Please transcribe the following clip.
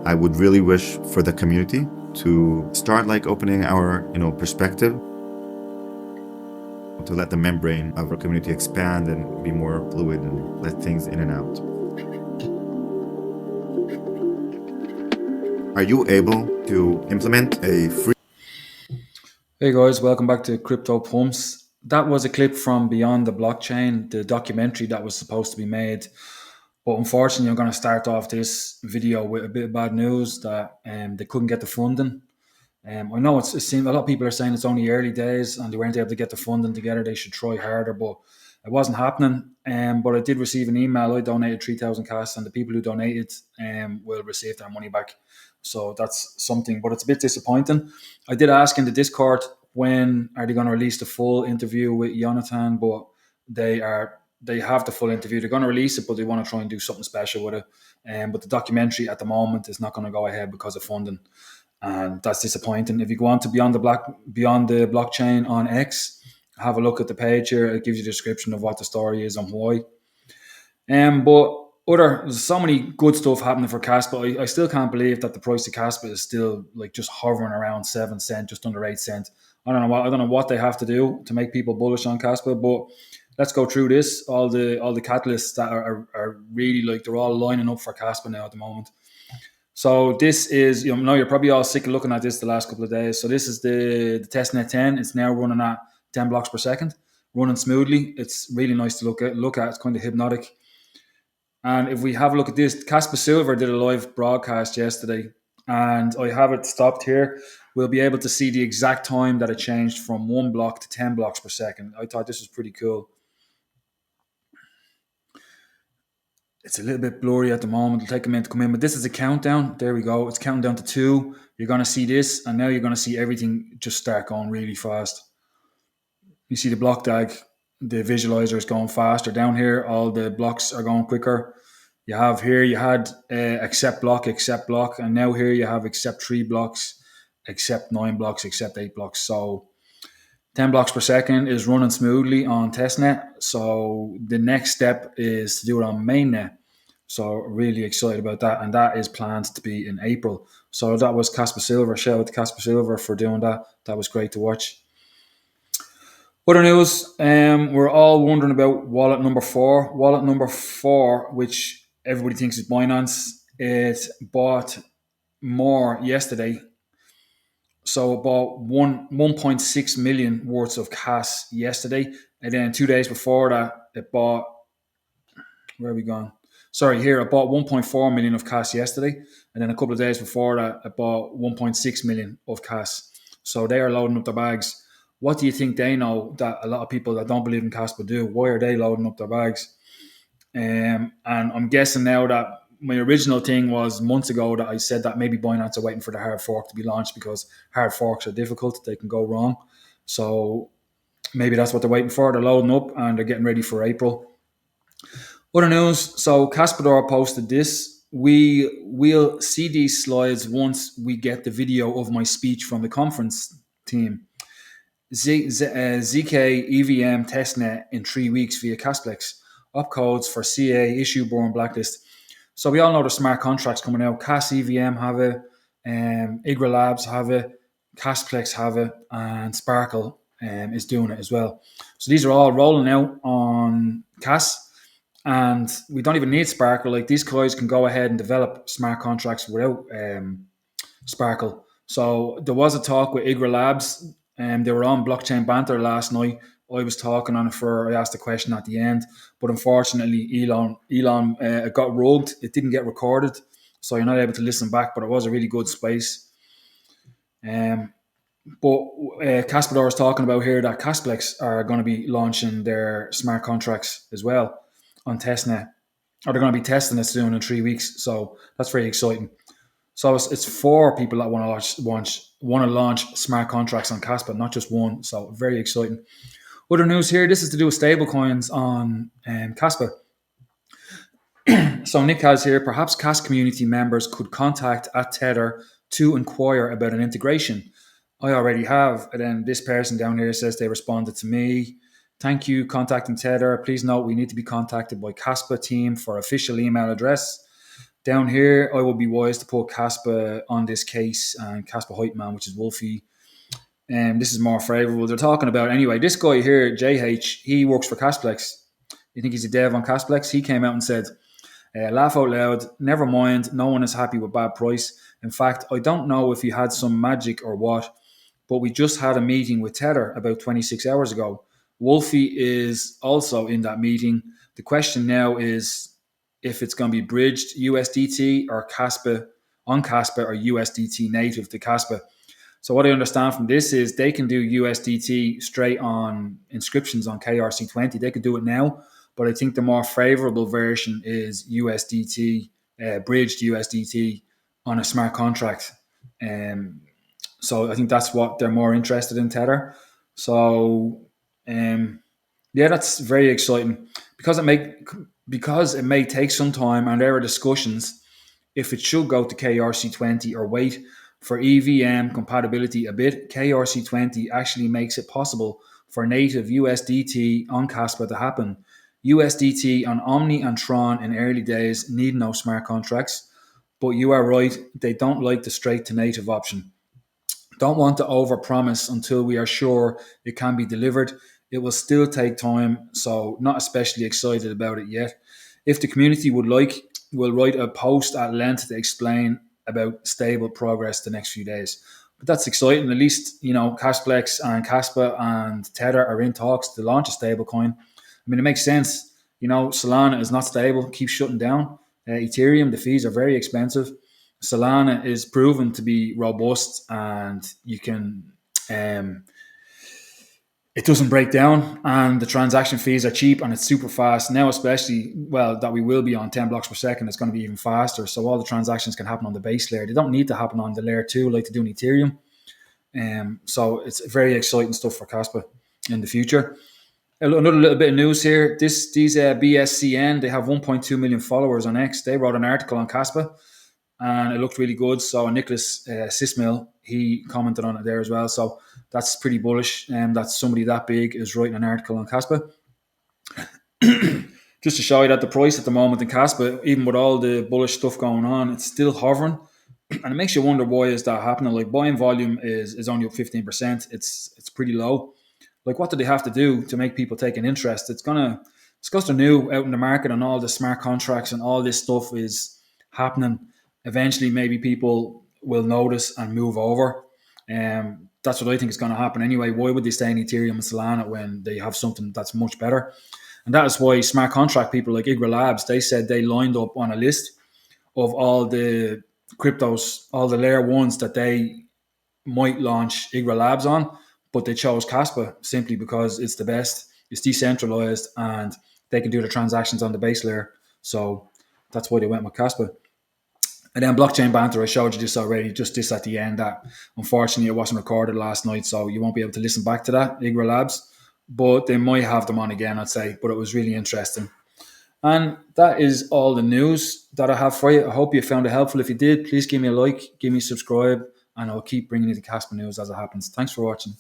I would really wish for the community to start like opening our, perspective, to let the membrane of our community expand and be more fluid and let things in and out. Are you able to implement a free? Hey guys, welcome back to cryptopumpz. That was a clip from Beyond the Blockchain, the documentary that was supposed to be made. But unfortunately, I'm going to start off this video with a bit of bad news that they couldn't get the funding. I know it seems a lot of people are saying it's only early days and they weren't able to get the funding together. They should try harder, but it wasn't happening. But I did receive an email. I donated 3,000 cash, and the people who donated will receive their money back. So that's something, but it's a bit disappointing. I did ask in the Discord when are they going to release the full interview with Jonathan, but they have the full interview. They're going to release it, but they want to try and do something special with it. But the documentary at the moment is not going to go ahead because of funding, and that's disappointing. If you go on to Beyond the Blockchain on X, have a look at the page here. It gives you a description of what the story is and why. But there's so many good stuff happening for Kaspa. I still can't believe that the price of Kaspa is still like just hovering around 7 cents, just under 8 cents. I don't know what they have to do to make people bullish on Kaspa, but let's go through this. All the catalysts that are really like they're all lining up for Kaspa now at the moment. So this is, you're probably all sick of looking at this the last couple of days. So this is the testnet 10. It's now running at 10 blocks per second, running smoothly. It's really nice to look at. It's kind of hypnotic. And if we have a look at this, Kaspa Silver did a live broadcast yesterday, and I have it stopped here. We'll be able to see the exact time that it changed from 1 block to 10 blocks per second. I thought this was pretty cool. It's a little bit blurry at the moment. It'll take a minute to come in, but this is a countdown. There we go. It's counting down to 2. You're going to see this, and now you're going to see everything just start going really fast. You see the block tag, the visualizer is going faster. Down here, all the blocks are going quicker. You have here, you had accept block, and now here you have accept 3 blocks, accept 9 blocks, accept 8 blocks. So 10 blocks per second is running smoothly on testnet. So the next step is to do it on mainnet. So really excited about that, and that is planned to be in April. So that was Kaspa Silver. Shout out to Kaspa Silver for doing that. That was great to watch. Other news, we're all wondering about wallet number 4. Wallet number 4, which everybody thinks is Binance, it bought more yesterday. So it bought 1.6 million worth of cash yesterday. And then 2 days before that, it bought, where are we gone? Sorry, here, it bought 1.4 million of cash yesterday. And then a couple of days before that, it bought 1.6 million of cash. So they are loading up their bags. What do you think they know that a lot of people that don't believe in Kaspa do? Why are they loading up their bags? And I'm guessing now that my original thing was months ago that I said that maybe Binance are waiting for the hard fork to be launched because hard forks are difficult. They can go wrong. So maybe that's what they're waiting for. They're loading up and they're getting ready for April. Other news. So Kaspador posted this. We'll see these slides once we get the video of my speech from the conference team. ZK EVM testnet in 3 weeks via Casplex. Opcodes for CA, issue, born, blacklist. So we all know the smart contracts coming out. Cas EVM have it, Igra Labs have it, Casplex have it, and Sparkle is doing it as well. So these are all rolling out on Cas, and we don't even need Sparkle. Like these guys can go ahead and develop smart contracts without Sparkle. So there was a talk with Igra Labs. They were on Blockchain Banter last night. I was talking on it I asked a question at the end, but unfortunately, Elon got rugged. It didn't get recorded, so you're not able to listen back. But it was a really good space. But Kaspador is talking about here that Casplex are going to be launching their smart contracts as well on testnet, or they're going to be testing it soon in 3 weeks. So that's very exciting. So it's 4 people that want to launch smart contracts on Kaspa, not just one. So very exciting. Other news here. This is to do with stablecoins on Kaspa. So Nick has here. Perhaps Kas community members could contact at Tether to inquire about an integration. I already have. And then this person down here says they responded to me. Thank you, contacting Tether. Please note we need to be contacted by Kaspa team for official email address. Down here, I would be wise to put Kaspa on this case and Kaspa hype man, which is Wolfie. This is more favorable. They're talking about anyway. This guy here, JH, he works for Casplex. You think he's a dev on Casplex? He came out and said, laugh out loud, never mind, no one is happy with bad price. In fact, I don't know if you had some magic or what, but we just had a meeting with Tether about 26 hours ago. Wolfie is also in that meeting. The question now is if it's going to be bridged USDT or Kaspa on Kaspa or USDT native to Kaspa. So what I understand from this is they can do USDT straight on inscriptions on KRC20. They could do it now, but I think the more favorable version is USDT, bridged USDT on a smart contract. So I think that's what they're more interested in, Tether. So yeah, that's very exciting because it may take some time, and there are discussions if it should go to KRC20 or wait for EVM compatibility a bit. KRC20 actually makes it possible for native USDT on Kaspa to happen. USDT on Omni and Tron in early days need no smart contracts, but you are right, they don't like the straight to native option. Don't want to overpromise until we are sure it can be delivered. It will still take time, so not especially excited about it yet. If the community would like, we'll write a post at length to explain about stable progress the next few days. But that's exciting. At least, Cashplex and Kaspa and Tether are in talks to launch a stablecoin. I mean, it makes sense. Solana is not stable, keeps shutting down. Ethereum, the fees are very expensive. Solana is proven to be robust, and you can it doesn't break down, and the transaction fees are cheap, and it's super fast now, especially that we will be on 10 blocks per second. It's going to be even faster, so all the transactions can happen on the base layer. They don't need to happen on the layer 2 like they do in Ethereum. So it's very exciting stuff for Kaspa in the future. Another little bit of news here. These BSCN, they have 1.2 million followers on X. They wrote an article on Kaspa, and it looked really good. So Nicholas Sismill, he commented on it there as well. So that's pretty bullish, that somebody that big is writing an article on Kaspa. Just to show you that the price at the moment in Kaspa, even with all the bullish stuff going on, it's still hovering. And it makes you wonder, why is that happening? Like, buying volume is only up 15%. It's pretty low. Like, what do they have to do to make people take an interest? It's because they're new out in the market and all the smart contracts and all this stuff is happening. Eventually, maybe people will notice and move over. That's what I think is going to happen anyway. Why would they stay in Ethereum and Solana when they have something that's much better? And that is why smart contract people like Igra Labs, they said they lined up on a list of all the cryptos, all the layer ones that they might launch Igra Labs on, but they chose Kaspa simply because it's the best, it's decentralized, and they can do the transactions on the base layer. So that's why they went with Kaspa. And then blockchain banter, I showed you this already, just this at the end, that unfortunately it wasn't recorded last night, so you won't be able to listen back to that, Igra Labs. But they might have them on again, I'd say. But it was really interesting. And that is all the news that I have for you. I hope you found it helpful. If you did, please give me a like, give me a subscribe, and I'll keep bringing you the Kaspa news as it happens. Thanks for watching.